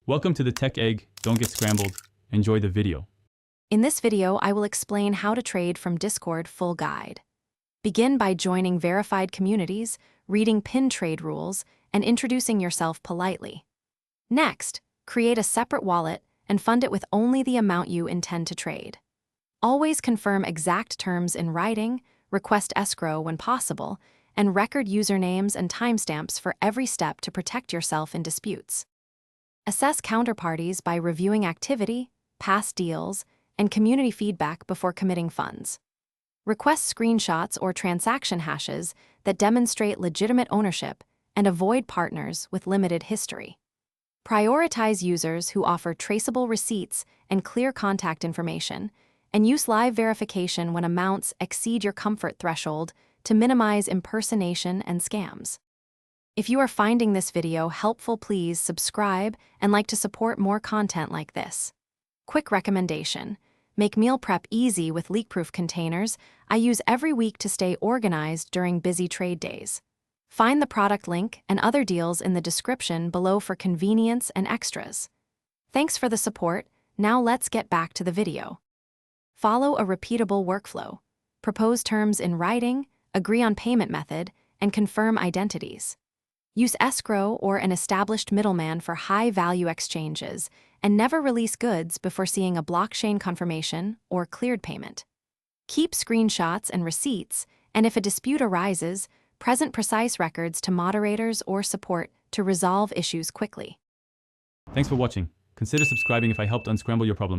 Welcome to the Tech Egg. Don't get scrambled. Enjoy the video. In this video, I will explain how to trade from Discord full guide. Begin by joining verified communities, reading pin trade rules, and introducing yourself politely. Next, create a separate wallet and fund it with only the amount you intend to trade. Always confirm exact terms in writing, request escrow when possible, and record usernames and timestamps for every step to protect yourself in disputes. Assess counterparties by reviewing activity, past deals, and community feedback before committing funds. Request screenshots or transaction hashes that demonstrate legitimate ownership and avoid partners with limited history. Prioritize users who offer traceable receipts and clear contact information, and use live verification when amounts exceed your comfort threshold to minimize impersonation and scams. If you are finding this video helpful, please subscribe and like to support more content like this. Quick recommendation: make meal prep easy with leak-proof containers I use every week to stay organized during busy trade days. Find the product link and other deals in the description below for convenience and extras. Thanks for the support. Now let's get back to the video. Follow a repeatable workflow. Propose terms in writing, agree on payment method, and confirm identities. Use escrow or an established middleman for high-value exchanges, and never release goods before seeing a blockchain confirmation or cleared payment. Keep screenshots and receipts, and if a dispute arises, present precise records to moderators or support to resolve issues quickly. Thanks for watching. Consider subscribing if I helped unscramble your problems.